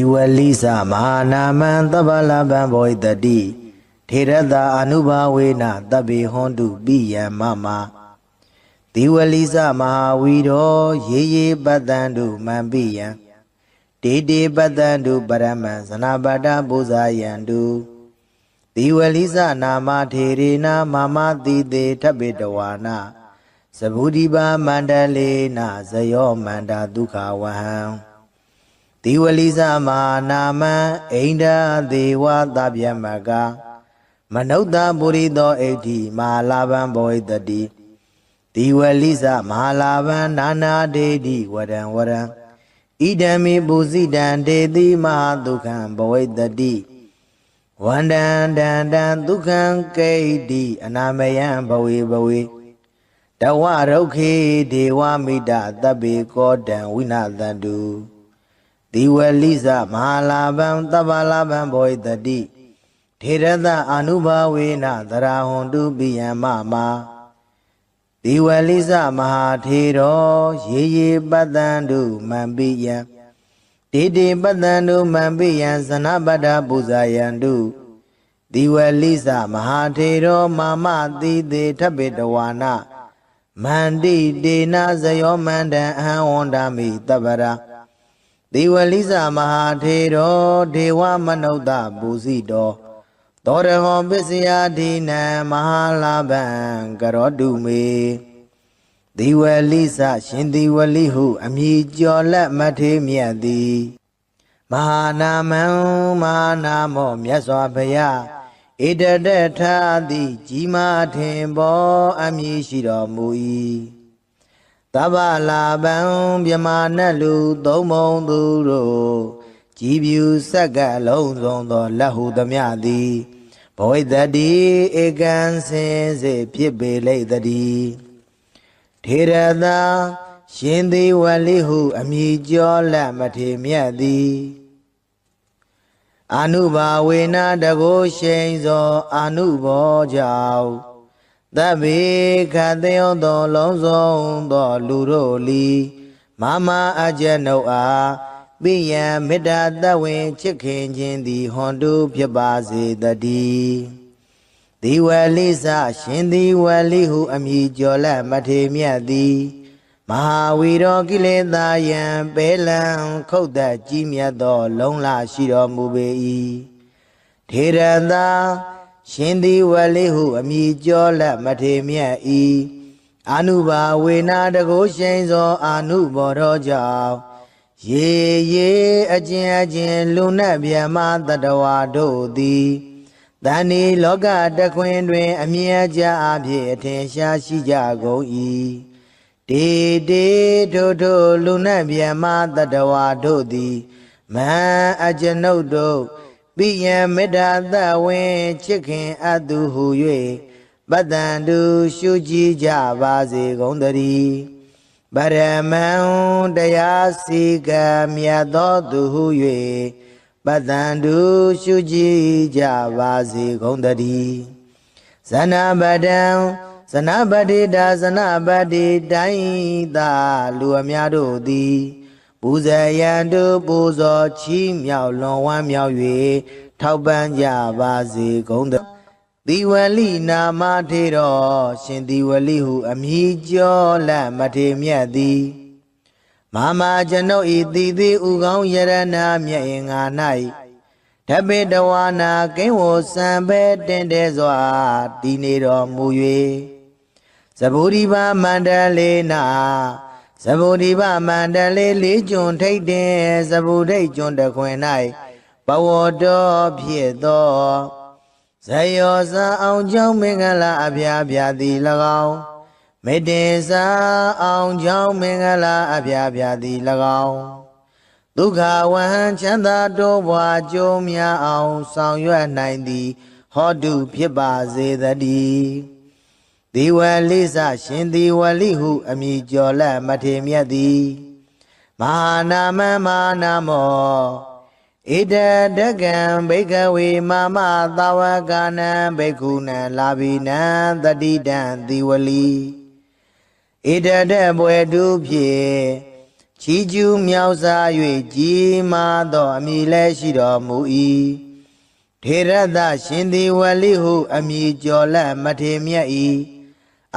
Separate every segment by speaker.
Speaker 1: Diwalisa Mahanaman Tabalaban Boy the D Tirada Anubawena Tabi Hondu Biya Mama Diwalisa Mahawido Ye Badandu Mambiya Dede Badandu Baraman Sanabada Buzayandu Diwalisa Nama Tirina Mama Dide Tabidawana Sabudiba Mandalena Zayo Manda Duka Waham Diwalisa Manama Ainda Dewa Dabyamaga Manauda Burido Eti Malaban Boy the D Diwalisa Malaban Nana Dedi Wadan Idami Buzidan Dedi Mahadukan Boy the D Wandan Dan Dukan Kedi Anamayan Bowie Dawaroke Dewa Mida Dabi Godan Winadandu Diwalisa Mahalaban Tabalaban Boy the D Tirada Anubawena Darahondu Biyamama Diwalisa Mahatiro Ye Badandu Mambiya Dede Badandu Mambiya Sanabada Buzayandu Diwalisa Mahatiro Mama Dide Tabidawana Mandi Dena Zayo Manda Ahondami Tabara Diwalisa Mahatero Dewa Manoda Buzido Doreho Bisya Dina Mahalaban Garodume Diwalisa Shindiwalihu Amijola Mate Miadi Mahanamo Myaswabaya Ida Tadi Jima Tembo Amishiro Mui Tabalaban Byamanalu Domon Duro Jibu Saga Lonzo Lahu Damiadi Boy Daddy Egan Sense Pibe Lay Daddy Tirada Shindi Walihu Amijola Mate Miadi Anuba Wena Dago Shenzo Anubo Jau Dabi Kadeo do Lonzo do Luroli Mama Ajanoa Biya Mida Dawin Chicken Jindi Hondu Piabazi the D Diwalisa Shindi Walihu Amijola Mate Miadi Mahawiro Gileda Yan Belan Koda Jimia do Longla Shiro Mubei Tiranda Shindi Walihu Amijola Mate Miai Anuba Wena Dago Shenzo Anubo Roja Ye Ajin Luna Biama Dadawa Dodi Dani Loga da Quendwe Amiaja Abi Atensha Shijago E De Dodo Luna Biama Dadawa Dodi Ma Ajanodo Biya Meda the Win Chicken Adu Huye Badandu Shuji Javazi Gondari Baraman Dayasiga Miado Huye Badandu Shuji Javazi Gondari Sanabadam Sanabadi da Sanabadi Daida Luamiado di Buzayandu Buzo Chi Miao Long Wan Miao Yue Tauban Javazi Gonda Diwali Nama Tiro Shindiwalihu Amijo La Mate Miadi Mama Jano Ididi Ugong Yarana Mia Nai Tabidawana Kenwo Sambe Dendezwa Dinero Muye Saburiba Mandalena Sabudiba Mandale Legion take the Sabude John the Quenai Bawodo Piedo Sayosa Aunjong Mingala Abia di Lagao Medesa Aunjong Mingala Abia di Lagao Duka Wan Chanda Dowa Jomia Aung Sang Yuan 90 Hodu Piba Zedadi Diwalisa Shindi Walihu Amijola Mate Miadi Mahanama Manamo Ida Dagan Bekawi Mama Dawagana Bekuna Labina Dadidan Diwali Ida Debwe Dupye ချီကျူးမြောက်စား၍ကြီးမားသောအမည်လည်းရှိတော်မူ၏ထေရသရှင်သည်ဝလိဟုအမည်ကျော်လက်မထေမြတ်၏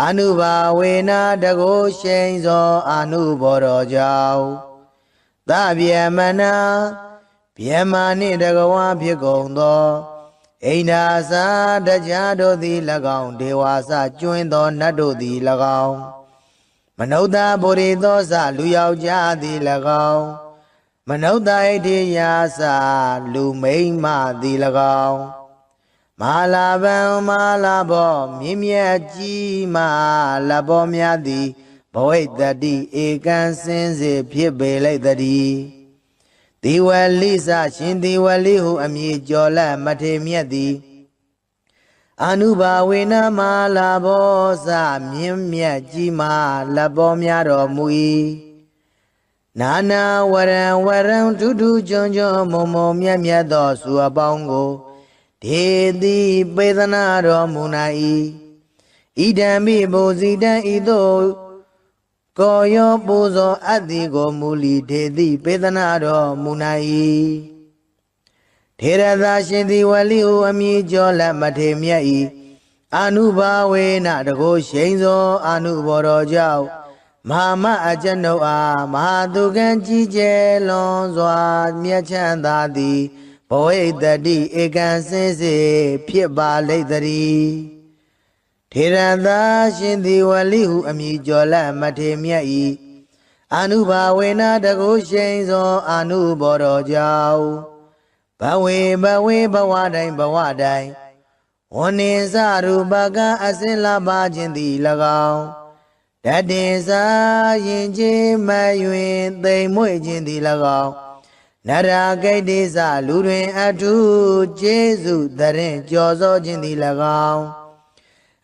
Speaker 1: အနုဘာဝေနတကိုရှိန်သောအနုဘောတော်ကြောင့်သဗျမနာဗျမနှင့်တကဝါဖြစ်ကုန်သောအိန္ဒာစာတရားတို့သည်၎င်းဒေဝါစကျွင်းသောနတ်တို့သည်၎င်းမနုဿဗုရိသောစလူယောက်ျားသည်၎င်းမနုဿဣတိယာစလူမိန်းမသည်၎င်းမဟာလာဗံမဟာလာဘောမြင့်မြတ်ကြီးမဟာလဘောများသည်ဘဝိတ္တိဧကံစင်စေဖြစ်ပေလိုက်တည်းဒီဝလိစရှင်ဒီဝလိဟုအမည်ကျော်လက်မထေမြတ်သည်အနုဘာဝေနမဟာလာဘောစမြင့်မြတ်ကြီးမဟာလဘောများတော်မူ၏နာနာဝရံဝရံထူးထူးချွန်ချွန်မုံမုံမြတ်မြတ်သောစုအပေါင်းကိုဒေတိပေသနာတော်မူနိုင်၏ဣဒံမိဘုဇိတံဤသို့ကိုယောပူဇော်အပ်သည်ကိုမူလီဒေတိပေသနာတော်မူနိုင်၏ထေရသရှင်သည်ဝလိဟုအမည်ကျော်လက်မထေမြတ်၏အနုဘာဝေနတကိုရှိန်သောအနုဘောတော်ကြောင့်မဟာမအကျဉ်ုပ်အားမဟာသူကံကြီးကျယ်လွန်စွာမြတ်ချမ်းသာသည်ဘဝိတ္တိဧကံစင်စေဖြစ်ပါလိမ့်တည်းထေရသရှင်သည်ဝလိဟုအမည်ကျော်လက်မထေမြတ်၏အနုဘာဝေနတကိုရှိန်သောအနုဘောတော်ကြောင့်ဘဝေဘဝတိုင်းဘဝတိုင်းဝနိစရူပကအစင်လာပါခြင်းသည်၎င်းတတေစာရင်ချင်းမယွင်သိမ်မွေ့ခြင်းသည်၎င်းနရာဂိတ်တိစလူတွင်အထုကျေးဇူးတရင်ကြော်စောခြင်းသည်၎င်း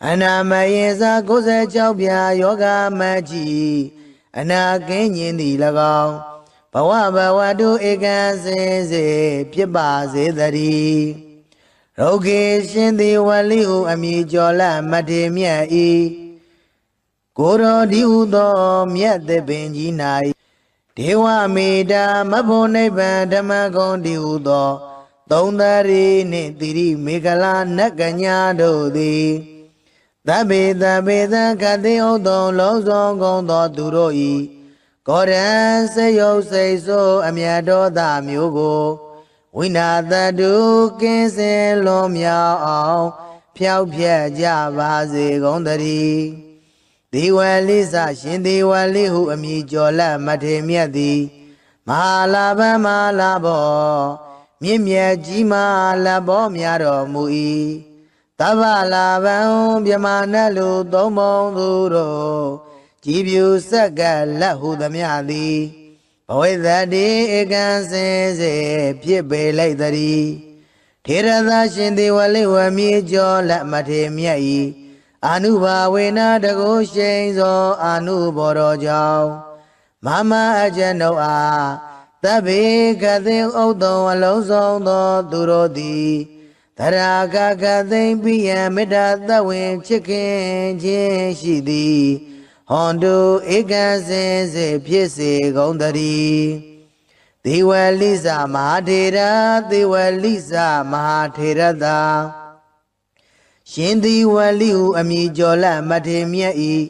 Speaker 1: အနာမယေစာ96ပြာယောဂမကြီးအနာကင်းခြင်းသည်၎င်းဘဝတုဧကံစင်စေဖြစ်ပါစေတည်းရုဂေရှင်သည်ဝလိဟုအမည်ကျော်လက်မထေမြတ်၏ကိုရောဒီဟုသောမြတ်သပင်ကြီး၌ဒေဝမေတ္တာမဖို့နိဗ္ဗာန်ဓမ္မဂုံဒီဟုသောသုံးသရီနှင့်တိရိမေခလာနတ်ကညာတို့သည်သဗ္ဗေသခတိဥတုံလုံးစုံကုန်သောသူတို့၏ကောရံစေယုတ်စိတ်ဆိုးအမြတ်တော်သာမျိုးကိုဝိနာတတုကင်းစင်လွန်မြောက်အောင်ဖြောက်ဖြက်ကြပါစေကုန်တည်းဒီဝလိစရှင်ဒီဝလိဟုအမည်ကျော်လက်မထေမြတ်သည်မဟာလာဗံမဟာလာဘောမြင့်မြတ်ကြီးမဟာလဘောများတော်မူ၏သဗ္ဗလာဗံမြမနတ်လူသုံးပုံသူတို့ကြည်ပြူဆက်ကလက်ဟုသမျှသည်ဘဝိတ္တိဧကံစင်စေဖြစ်ပေလိုက်တည်းထေရသရှင်ဒီဝလိဝမြေကျော်လက်မထေမြတ်၏အနုဘာဝေနတကိုရှိန်သောအနုဘောတော်ကြောင့်မမအကျဉ်ုပ်အားသဗ္ဗေကသိဥတ္တုံအလုံးစုံသောသူတို့သည်သရာဂကသိမ့်ပိယံမေတ္တာသဝေချစ်ခင်ခြင်းရှိသည်ဟွန်တုဧကံစင်စေဖြစ်စေကုန်တည်းသေဝလိစမဟာထေရသေဝလိစမဟာထေရသာရှင်သည်ဝလိဟုအမည်ကျော်လက်မထေမြတ်၏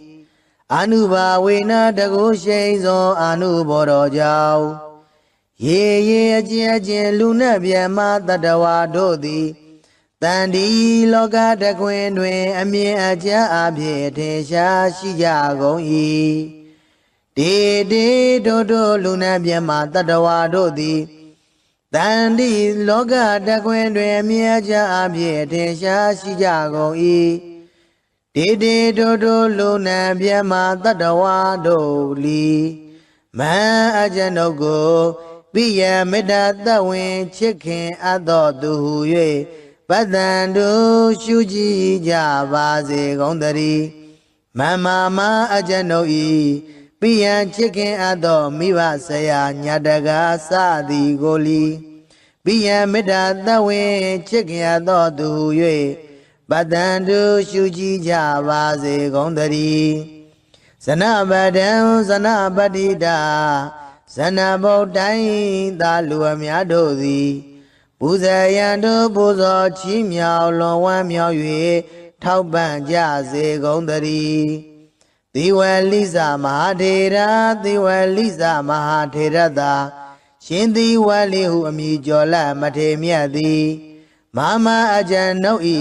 Speaker 1: အနုဘာဝေနတကိုရှိန်သောအနုဘောတော်ကြောင့်ရေအကျဉ်လူနှင့်ဗျမတတဝါတို့သည်တန်ဒီလောကတခွင်တွင်အမြင်အကျအဖြစ်ထင်ရှားရှိကြကုန်၏တေတို့လူနှင့်ဗျမတတဝါတို့သည်တန်ဒီလောကတခွင်တွင်အမြင်အကျအဖြစ်ထင်ရှားရှိကြကုန်၏တေတို့လူနှင့်ဗျမတတဝါတို့လီမန်အကျဉ်ုပ်ကိုပိယမေတ္တာသဝင်ချစ်ခင်အပ်သောသူဟု၍ပတ္တန်တို့ရှုကြည်ကြပါစေကုန်တည်းမမအကျဉ်ုပ်၏ပိယံချစ်ခင်အပ်သောမိဘဆရာညာတကားစသည်ကိုလီပိယံမေတ္တာသဝင်ချစ်ခင်အပ်သောသူဟု၍ပတ္တန်တို့ရှုကြည်ကြပါစေကုန်တည်းဇနပဒံဇနပတိတာ ဇဏဗုဒ္ဓိုင်းသာလူအများတို့သည်ပူဇေယံတို့ပူဇော်ချီးမြှောက်လွန်ဝမ်းမြောက်၍ထောက်ပံ့ကြစေကုန်သတည်းသီဝလိသမဟာထေရသီဝလိသမဟာထေရသာရှင်သီဝလိဟုအမည်ကျော်လမထေမြတ်သည်မမအကျဉ်ုပ်ဤ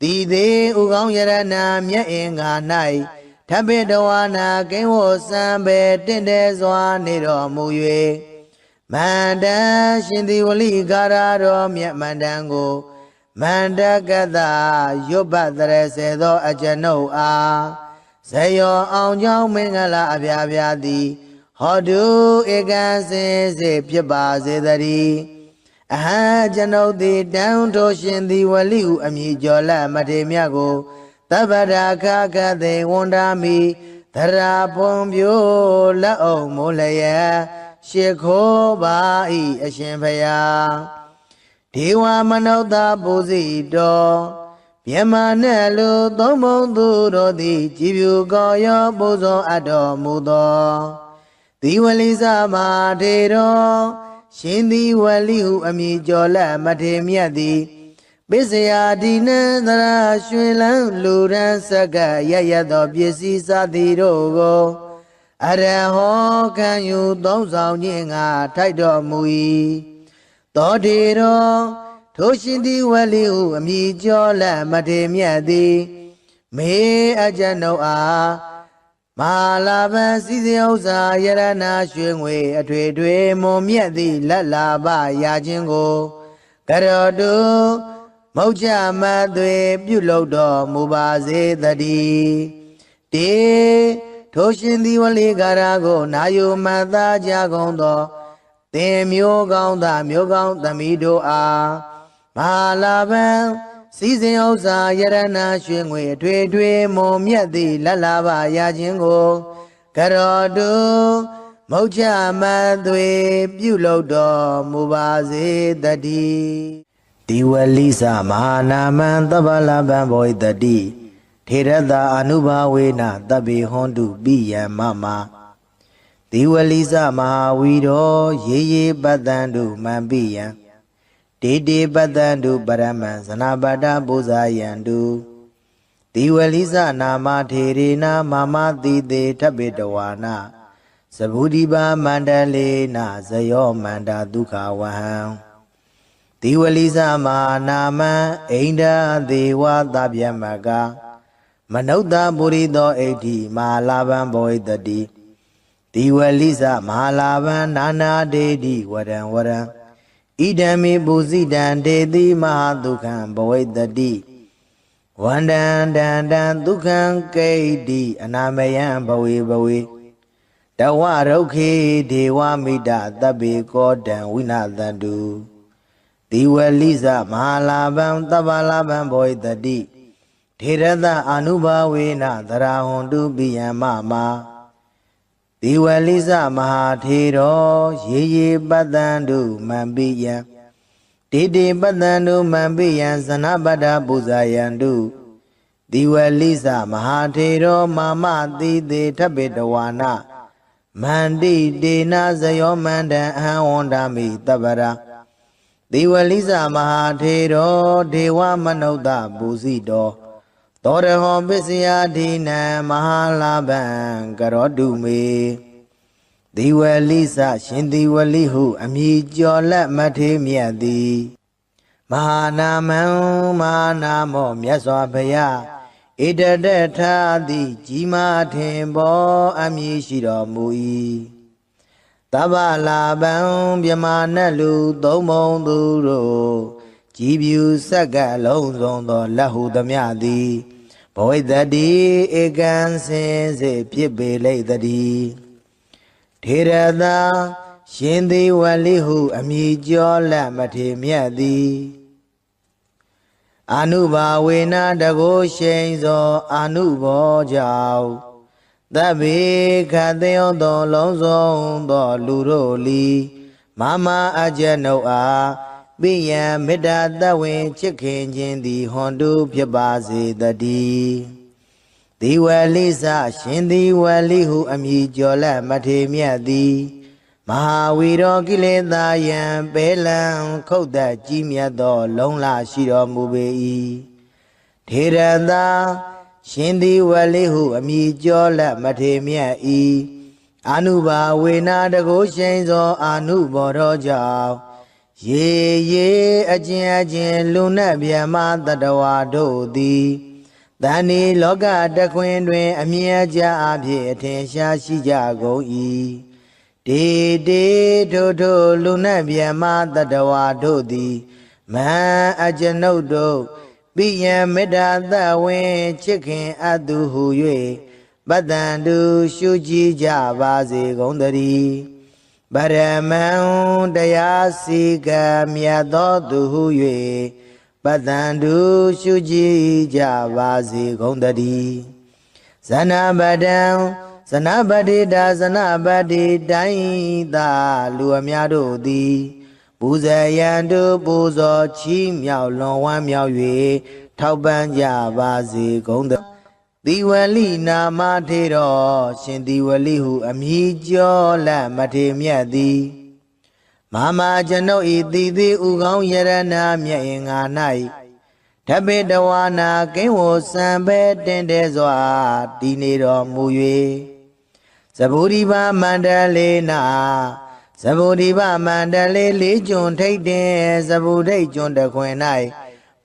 Speaker 1: တည်သေးဥကောင်းယရဏမြတ်အင်္ဂါ၌ထပိတဝါနာကိဝောစံပေတင့်တယ်စွာနေတော်မူ၍မန္တရှင်သီဝလိကာရတော်မြတ်မန္တန်ကိုမန္တကတရွတ်ပတ်တရစေသောအကျဉ်ုပ်အားဇယောအောင်ကြောင်းမင်္ဂလာအပြာပြာသည်ဟောတုဧကံစင်စေဖြစ်ပါစေတည်းအဟံကျွန်ုပ်သည်တန်ထိုးရှင်သည်ဝလိဟုအမည်ကျော်လမထေမြတ်ကိုသဗ္ဗရာခကသေဝန္ဒာမိသရာဖွန်ပြိုလက်အောင်မိုးလျက်ရှ िख ိုးပါဤအရှင်ဖျားဒေဝမနုဿပူဇိတော်မြမနဲ့လူသုံးဘုံသူတို့သည်ကြည်ဖြူကောရောပူဇော်အပ်တော်မူသောသီဝလိသမထေတော်ရှင်သီဝလိဟုအမည်ကျော်လမထေမြတ်သည်ပစ္စယဒီနန္တရာရွှေလန်းလူရန်စက္ကရရသောပစ္စည်းစာသည်တို့ကိုအရဟောခံယူသုံးဆောင်ခြင်းငါထိုက်တော်မူ၏သောထေတော်ထိုရှင်သီဝလိဟုအမည်ကျော်လမထေမြတ်သည်မေအကျဉ်ုပ်အားမဟာလာဘံစည်းစိမ်ဥစ္စာယရဏရွှေငွေအထွေထွေမွန်မြတ်သည့်လက်လာပရခြင်းကိုကရောတုမௌချမသွေပြုလုပ်တော်မူပါစေတည်းတေထိုရှင်သီဝလိကာရကိုနာယုမတ်သားကြကုန်သောသင်မျိုးကောင်းသားမျိုးကောင်းသမီးတို့အားမဟာလာဘံစည်းစိမ်ဥစ္စာယရဏရွှေငွေအထွေထွေမွန်မြတ်သည့်လက်လာပရခြင်းကိုကရောတုမௌချမသွေပြုလုပ်တော်မူပါစေတည်းဒီဝလိသမဟာနာမံသဗ္ဗလဗံဘောဣတတိထေရတအနုဘာဝေနသဗ္ဗေဟွန်တုပိယံမမဒီဝလိသမဟာဝီရောရေရေပတ္တံတုမံပိယံတေတေပတ္တံတုပရမံဇနာပတ္တပူဇာယံတုဒီဝလိသနာမထေရေနမမတိတေထပိတဝါနာသဗုဒိပါမန္တလေနဇယောမန္တာဒုက္ခဝဟံဒီဝလိသမနာမံအိန္ဒာဒေဝသဗ္ဗယမကမနုဿပုရိသောဣဋ္ဌိမဟာလာဘံဘောဣတတိဒီဝလိသမဟာလာဘံနာနာဒေတိဝရံဝရံဣဒံမေပုဇိတံဒေတိမဟာဒုက္ခံဘဝိတ္တိဝန္တံတန္တံဒုက္ခံကိဋ္တိအနာမယံဘဝေဘဝေတဝရုခေဒေဝမိတသဗ္ဗေကောတံဝိနာသန္တုဒီဝလိသမဟာလာဘံသဗ္ဗလာဘံဘောဣတတိထေရတအနုဘာဝေနသရာဟွန်တုပိယံမမဒီဝလိသမဟာထေရောရေရေပတ္တံတုမံပိယံတေတေပတ္တံတုမံပိယံဇနပတ္တပူဇာယံတုဒီဝလိသမဟာထေရောမမတိတေထပိတဝါနမန္တိတေနဇယောမန္တံအဟံဝန္ဒာမိတပ္ပရာဒီဝလိသမဟာထေရောဒေဝမနုဿပူဇိတောသောရဟောပစ္စယဒိနံမဟာလာဘံကရောတုမေဒီဝလိသရှင်ဒီဝလိဟုအမည်ကျော်လက်မထေမြတ်သည်မဟာနာမံမဟာနာမောမြတ်စွာဘုရားဣတတထာတိကြီးမားထင်ပေါ်အမည်ရှိတော်မူ၏သဗ္ဗလာဘံမြမနတ်လူသုံးဘုံသူတို့ကြည်ဖြူစက္ကလုံးစုံသောလက်ဟုသမျှသည်ဘဝိတ္တိဧကံစင်စေဖြစ်ပေလိမ့်တည်းထေရသာရှင်သီဝလိဟုအမည်ကျော်လက်မထေမြတ်သည်အနုဘာဝေနတကိုရှိန်သောအနုဘောကြောင့်သဗ္ဗေခတယောသောလုံးစုံသောလူတို့လီမမအကျဉ်ုပ်အားပိယံမေတ္တာတဝင်ချစ်ခင်ခြင်းသည်ဟွန်တုဖြစ်ပါစေတည်းဒီဝလိသရှင်ဒီဝလိဟုအမည်ကျော်လက်မထေမြတ်သည် မဟာဝီရောကိလေသာယံပဲလံခုတ်သက်ကြီးမြတ်သောလုံးလရှိတော်မူပေ၏ထေရသာရှင်သည်ဝလိဟုအမိကျော်လက်မထေမြတ်၏အာနုဘာဝေနာတကုရှိန်သောအာနုဘောတော်ကြောင့်ရေရေအကျဉ်အကျဉ်လူနတ်ဗျမတတဝါတို့သည်တဏီလောကတခွင်တွင်အမြဲကြအဖြစ်အထင်ရှားရှိကြကုန်၏တေတေထိုထိုလူနတ်ဗျမတတဝါတို့သည်မဟံအကျွန်ုပ်တို့ပိယံမေတ္တာသဝင်ချစ်ခင်အပ်သူဟု၍ပတ္တန္တုရှုကြည်ကြပါစေကုန်သတည်းပရမံတရားစီကံမြတ်သောသူဟု၍ပတ္တန္တုရှုကြည်ကြပါစေကုန်သတည်းဇနပတံဇနပတိတာဇနပတိတိုင်းသာလူအများတို့သည်ပူဇေယံတို့ပူဇော်ချီးမြှောက်လွန်ဝမ်းမြောက်၍ထောက်ပံ့ကြပါစေကုန်သသီဝလိနာမထေတော်ရှင်သီဝလိဟုအမည်ကျော်လက်မထေမြတ်သည်မမကျွန်ုပ်ဤတည်သည်ဥကောင်းယရဏမြတ်င်္ဂါ၌ဓပိတဝါနာကိဝစံပဲတင်တဲစွာတည်နေတော်မူ၍သဗ္ဗုရိပမန္တလေးနာသဗ္ဗုရိပမန္တလေးလေးကျွန်းထိတ်တင်သဗ္ဗုဒိတ်ကျွန်းတခွင်၌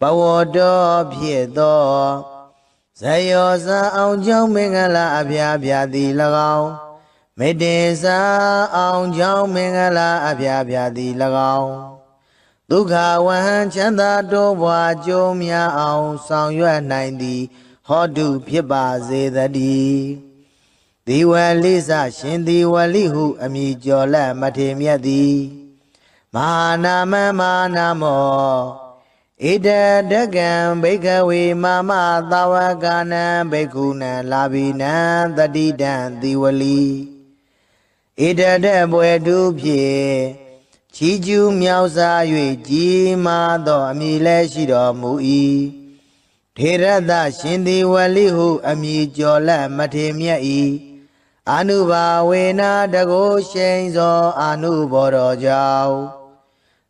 Speaker 1: ဘဝတော်ဖြစ်သောဇယောဇာအောင်ကြောင့်မင်္ဂလာအဖျားဖျားသည်၎င်းမေတ္တေစာအောင်ကြောင့်မင်္ဂလာအဖျားဖျားသည်၎င်းဒုက္ခဝဟံချမ်းသာတိုးပွားကြုံများအောင်ဆောင်ရွက်နိုင်သည်ဟောတုဖြစ်ပါစေတည်းဒီဝလိစရှင်ဒီဝလိဟုအမည်ကျော်လက်မထေမြတ်သည်မဟာနာမမဟာနာမောဣဒဒကံဘိကဝေမမသာဝကနံဘိက္ခုနံလာဘိနံတတိတံသီဝလီဣဒဒဘွယ်တုဖြင့်ချီကျူးမြောက်စား၍ကြီးမားသောအမည်လည်းရှိတော်မူ၏ထေရသရှင်သီဝလိဟုအမည်ကျော်လက်မထေမြတ်၏အာနုဘာဝေနာတကုရှိန်သောအာနုဘောတော်ကြောင့်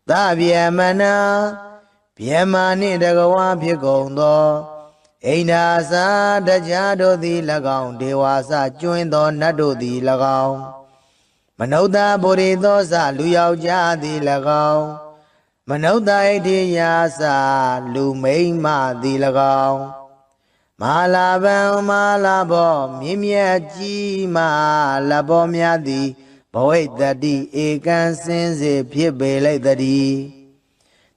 Speaker 1: သဗျမနာဗျမနှင့်တကဝါဖြစ်ကုန်သောအိန္ဒာစာတရားတို့သည်၎င်းဒေဝါစကျွင်းသောနတ်တို့သည်၎င်းမနုဿဗုရိသောစလူယောက်ျားသည်၎င်းမနုဿဣတိယာစလူမိန်းမသည်၎င်းမဟာလာဗံမဟာလာဘောမြင့်မြတ်ကြီးမလဘောများသည်ဘဝိတ္တိဧကံစင်စေဖြစ်ပေလိုက်တည်း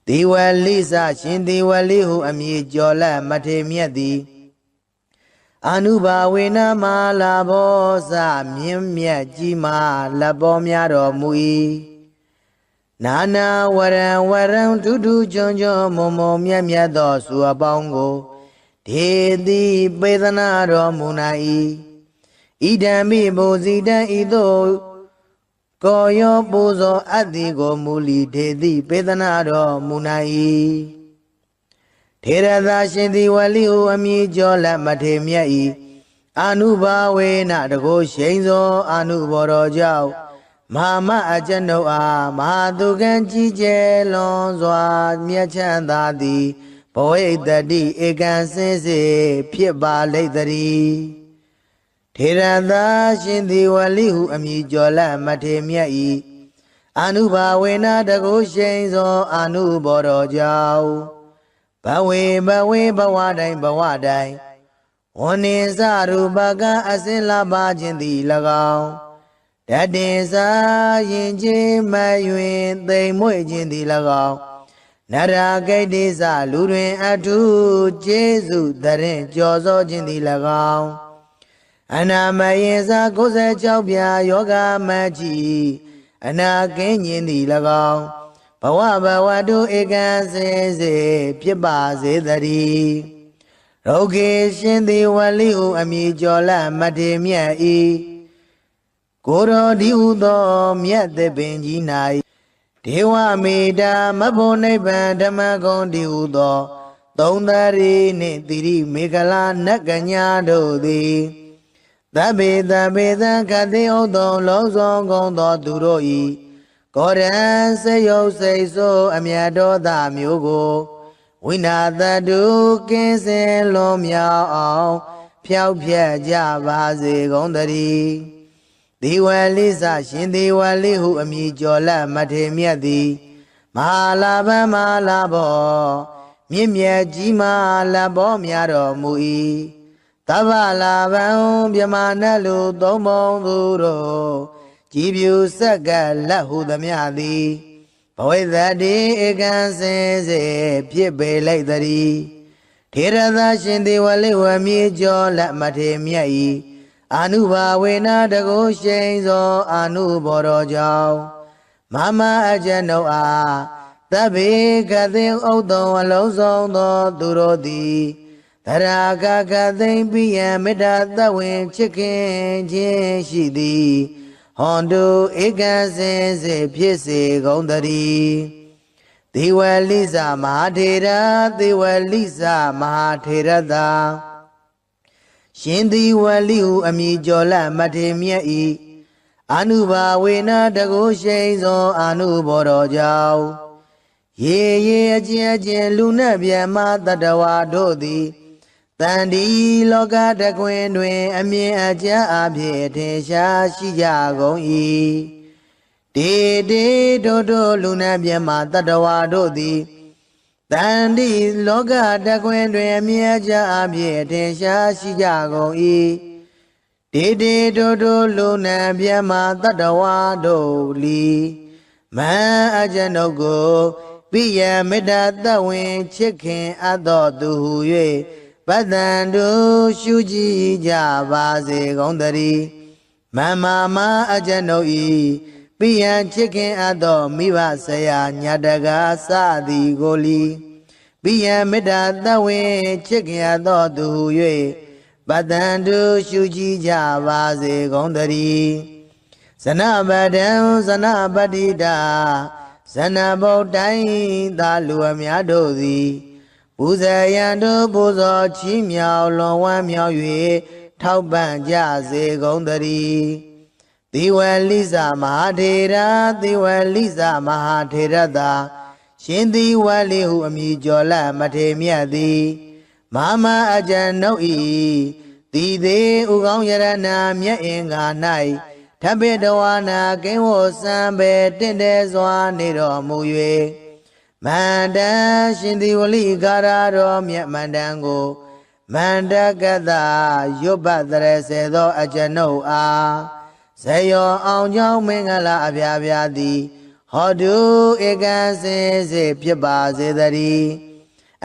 Speaker 1: ဒီဝလိစရှင်ဒီဝလိဟုအမည်ကျော်လက်မထေမြတ်သည်အာနုဘာဝေနမလာဘောစမြင့်မြတ်ကြီးမာလက်ပေါ်များတော်မူ၏နာနာဝရံဝရံဒုဒုကျွန်းကျွန်းမုံမုံမြတ်မြတ်သောစုအပေါင်းကိုဒေတိပေသနာတော်မူနာ၏ဣဒံမိဘုဇိတံဤသို့ကိုယောပူဇော်အပ်သည်ကိုမူလီဒေတိပေသနာတော်မူနာ၏ထေရသာရှင်သည်ဝလိဟုအမည်ကျော်လက်မထေမြတ်၏အာနုဘာဝေနတကုရှိန်သောအာနုဘောတော်ကြောင့်မဟာမအကျွန်ုပ်အားမဟာသူကံကြီးကျယ်လွန်စွာမြတ်ချမ်းသာသည်ဘဝိတ္တိဧကံစင်စေဖြစ်ပါလိမ့်တည်းထေရသာရှင်သည်ဝလိဟုအမည်ကျော်လက်မထေမြတ်၏အာနုဘာဝေနတကုရှိန်သောအာနုဘောတော်ကြောင့်ဘဝေဘဝတိုင်းဝန္နေစရူပကအစင်လာပါခြင်းသည်၎င်းတတင်စာရင်ချင်းမယွင်သိမ်မွေ့ခြင်းသည်၎င်းနရာဂိတ်တိစလူတွင်အထုကျေးဇူးတရင်ကြော်စောခြင်းသည်၎င်းအနာမယင်စာ96ပြာယောဂမကြီးအနာကင်းခြင်းသည်၎င်းဘဝတုဧကံစေစေဖြစ်ပါစေတည်းရောဂေရှင်သည်ဝလိဟုအမည်ကျော်လက်မထေမြတ်၏ကိုတော်ဒီဟုသောမြတ်သပင်ကြီး၌ဒေဝမေတ္တာမဖို့နိဗ္ဗာန်ဓမ္မဂုံဒီဟုသောသုံးသရီနှင့်တိရိမေခလာနတ်ကညာတို့သည် သဗ္ဗေသဗ္ဗေသံခတိဥတုံလုံးစုံကုန်သောသူတို့ဤကောရံစေယုတ်စိတ်ဆိုးအမြတ်တော်သားမျိုးကိုဝိနာတတုကင်းစင်လွန်မြောက်အောင်ဖျောက်ဖျက်ကြပါစေကုန်သတည်းဒီဝလိစရှင်ဒီဝလိဟုအမည်ကျော်လက်မထေမြတ်သည်မဟာလာဘမဟာလာဘောမြင့်မြတ်ကြီးမားလဘောများတော်မူ၏သဗ္ဗလာဘံမြမနတ်လူသုံးပုံသူတို့ကြည်ပြူဆက်ကလက်ဟုသမျှသည်ဘဝိသတိဧကံစင်စေဖြစ်ပေလိုက်တည်းထေရသရှင်ဒီဝလိဝမြေကျော်လက်မထေမြတ်၏အာနုဘာဝေနတကုရှိန်သောအာနုဘော်တော်ကြောင့်မမအကျဉ်ုပ်အားသဗ္ဗေကသိဥတ္တံအလုံးစုံသောသူတို့သည်သရာကကသိမ့်ပိယံမေတ္တာသဝေချစ်ခင်ခြင်းရှိသည်ဟွန်တုဧကံစင်စေဖြစ်စေကုန်တည်းဒေဝလိသမဟာထေရဒေဝလိသမဟာထေရသာရှင်ဒီဝလိဟုအမည်ကျော်လက်မထေမြတ်၏အာနုဘာဝေနတကုရှိန်သောအာနုဘော်တော်ကြောင့်ရေရေအကျဉ်အကျဉ်လူနှင့်ဗျမတတဝါတို့သည်တန်ဒီလောကတကွင်တွင်အမြင်အကျဉ်အဖြစ်ထင်ရှားရှိကြကုန်၏တေတေတို့လူနှင့်ဗျမတတဝါတို့သည်တန်ဒီလောကတကွင်တွင်အမြင်အကျဉ်အဖြစ်ထင်ရှားရှိကြကုန်၏တေတေတို့လူနှင့်ဗျမတတဝါတို့လီမန်အကျဉ်ုပ်ကိုပိယမေတ္တာသဝင်ချစ်ခင်အပ်တော်သူဟု၍ပတ္တန်တို့ရှုကြည်ကြပါစေကုန်သတည်းမမမအကျဉ်ုပ်ဤပိယံချစ်ခင်အပ်တော်မိဘဆရာညတကာစသည်ကိုလီပိယံမေတ္တာသဝင်ချစ်ခင်အပ်တော်သူဟု၍ပတ္တန်တို့ရှုကြည်ကြပါစေကုန်သတည်းဇနပဒံဇနပတိတာဇနဗုဒ္ဓိုင်းသာလူအများတို့သည်ပူဇေယံတို့ပူဇော်ချီးမြှောက်လွန်ဝမ်းမြောက်၍ထောက်ပံ့ကြစေကုန်သတည်းသေဝလိသမဟာထေရသေဝလိသမဟာထေရသာရှင်သေဝလိဟုအမည်ကျော်လက်မထေမြတ်သည်မမအကျဉ်ုပ်၏တိသေးဥကောင်းယရဏမြတ်အင်္ဂါ၌ထပ်ပေတဝါနာကိဝစံပေတင့်တယ်စွာနေတော်မူ၍မန္တန်ရှင်ဒီဝလိကာရတော်မြတ်မန္တန်ကိုမန္တကတရွတ်ပတ်တရစေသောအကျဉ်ုပ်အားဇယောအောင်ကြောင်းမင်္ဂလာအပြာပြာသည်ဟောတုဧကံစင်စေဖြစ်ပါစေတည်း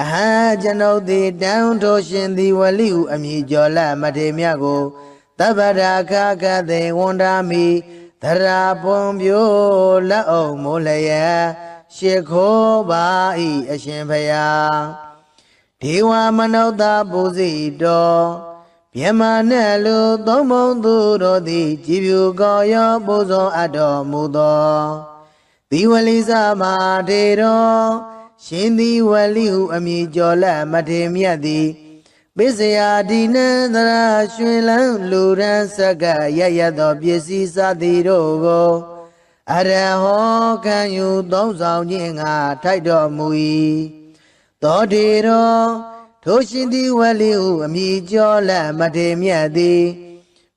Speaker 1: အဟံကျွန်ုပ်သည်တန်ထိုရှင်ဒီဝလိဟုအမည်ကျော်လက်မထေမြတ်ကိုသဗ္ဗရာခကသေဝန္ဒာမိသရာပွန်ပြိုလက်အောင်မိုးလျက်ရှ िख ိုးပါ၏အရှင်ဘုရားဒေဝမနုဿပူဇိတော်မြမနဲ့လူသုံးပုံသူတို့သည်ကြည်ဖြူကောရောပူဇော်အပ်တော်မူသောဒီဝလိသမထေတော်ရှင်ဒီဝလိဟုအမည်ကျော်လက်မထေမြတ်သည်ပိစယာဒီနံသရရွှင်လန်းလူရန်ဆက်ကရရသောပစ္စည်းစသည်တို့ကိုအရဟောခံယူသုံးဆောင်ခြင်းငါထိုက်တော်မူ၏သောတေတော်ထိုရှင်သည်ဝလိဟုအမည်ကျော်လက်မထေမြတ်သည်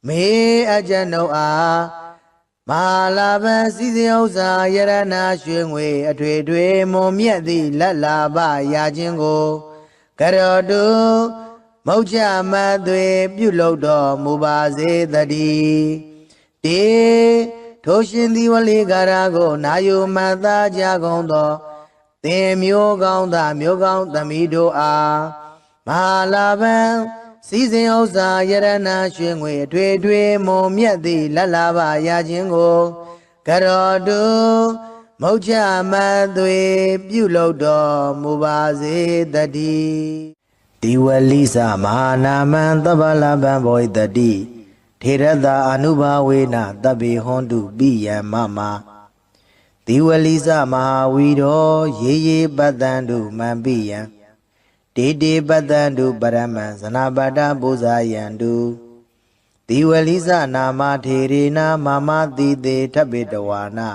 Speaker 1: မေအကျဉ်ုပ်အားမဟာလာဘစီစဉ်ဥစ္စာယရဏရွှေငွေအထွေထွေမွန်မြတ်သည့်လက်လာပရာခြင်းကိုကရောတုမௌချမသွေပြုလုပ်တော်မူပါစေတည်းတေထိုရှင်သည်ဝလိကာရကိုနာယုမတ်သားကြကုန်သောသင်မျိုးကောင်းသားမျိုးကောင်းသမီးတို့အားမဟာလာဘံစီစဉ်ဥစ္စာယရဏရွှေငွေအထွေထွေမွန်မြတ်သည့်လက်လာပါရခြင်းကိုကရောတုမௌချမသွေပြုလုပ်တော်မူပါစေတည်းဒီဝလိသမဟာနာမံသဗ္ဗလဗံဘောဣတတိထေရတာအနုဘာဝေနတဗ္ဗေဟွန်တုပိယံမမဒီဝလိသမဟာဝီရောရေရေပတ္တံတုမံပိယံတေတေပတ္တံတုပရမံဇနာပတ္တပူဇာယံတု တိဝလိစနာမထေရေနာမမတိတေထပိတဝါနာ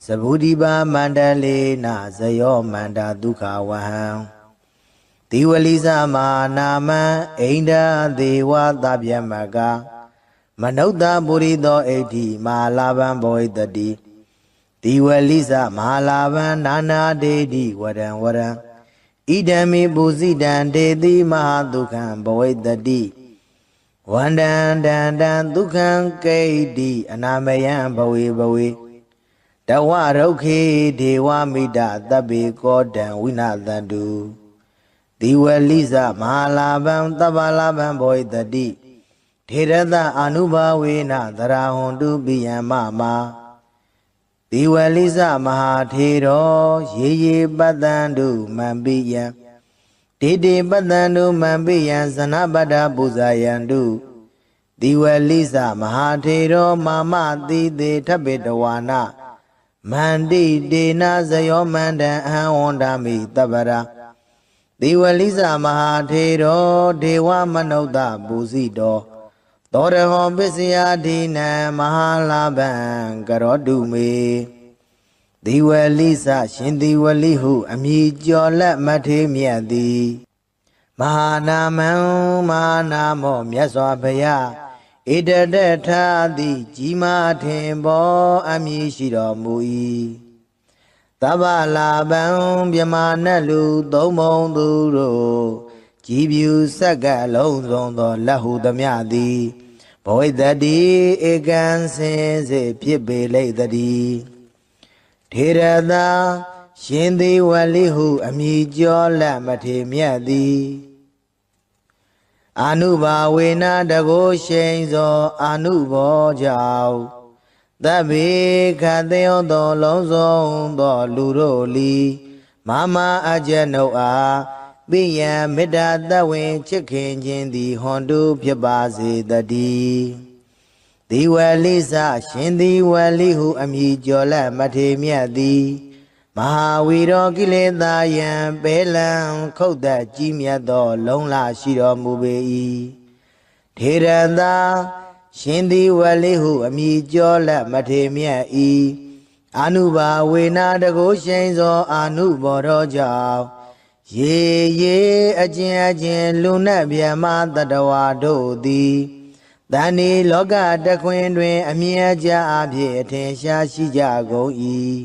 Speaker 1: သဗုဒိပါမန္တလေနာဇယောမန္တာဒုက္ခဝဟံတိဝလိစမာနာမံအိန္ဒာဒေဝသဗျမကမနုဿပုရိသောဣဋ္ဌိမဟာလာဘံဘောဟိတတိတိဝလိစမဟာလာဘံနာနာဒေတိဝရံဝရံဣဒံမိပုစိတံဒေတိမဟာဒုက္ခံဘောဟိတတိဝန္တံတံတံဒုက္ခံကိဋ္တိအနာမယံဘဝေဘဝေတဝရုခေဒေဝမိတသဗ္ဗေကောတံဝိနာသန္တုတိဝလိစမဟာလာဘံသဗ္ဗလာဘံဘောဟိတတိထေရသအာနုဘာဝေနသရဟွန်တုပိယံမမာတိဝလိစမဟာထေရောရေရေပတ္တံတုမံပိယံတေတေပတ္တံတုမံပိယံဇနပတ္တပူဇာယံတုတိဝလိစမဟာထေရောမာမတိတေထပိတဝါနာမန္တိတေနာဇယောမန္တံအဟံဝန္တာမိတပ္ပရာတိဝလိစမဟာထေရောဒေဝမနုဿပူဇိတောသောရဟောပစ္စယဒိနံမဟာလာဘံကရောတုမေတိဝလိစရှင်တိဝလိဟုအမည်ကျော်လက်မထေမြတ်သည်မဟာနာမံမဟာနာမောမြတ်စွာဘုရားဣတတထာတိကြီးမားထင်ပေါ်အမည်ရှိတော်မူ၏သဗ္ဗလာဘံမြမနတ်လူသုံးမုံသူတို့ကြည်ပြူဆက်ကလုံးစုံသောလက်ဟုသမျှသည်ဘောဟိတတိဧကံစင်စေဖြစ်ပေလိမ့်တည်းထေရသာရှင်သေဝလိဟုအမည်ကျော်လက်မထေမြတ်သည်အာနုဘာဝေနတကိုရှိန်သောအာနုဘောကြောင့်သဗ္ဗေခတေယောသောလုံးစုံသောလူတို့လီမမအကျနုအားပိယံမေတ္တာတဝင်ချစ်ခင်ခြင်းသည်ဟွန်တုဖြစ်ပါစေတည်းဒီဝလိစရှင်ဒီဝလိဟုအမည်ကျော်လက်မထေမြတ်သည်မဟာဝီရောကိလေသာယံပေလံခုတ်သက်ကြီးမြတ်သောလုံးလရှိတော်မူပေ၏ထေရသာရှင်ဒီဝလိဟုအမည်ကျော်လက်မထေမြတ်၏အာနုဘာဝေနတကိုရှိန်သောအာနုဘောတော်ကြောင့်ရေရေအကျဉ်အကျဉ်လူနတ်ဗျမတတဝါတို့သည်တဏ္ဍီလောကတခွင်တွင်အမြဲကြအဖြစ်အထင်ရှားရှိကြကုန်၏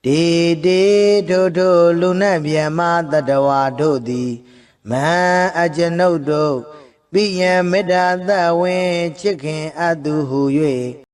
Speaker 1: တေတေထိုထိုလူနတ်ဗျမတတဝါတို့သည်မဟံအကျွန်ုပ်တို့ပိယံမေတ္တာသဝင်ချစ်ခင်အပ်သူဟု၍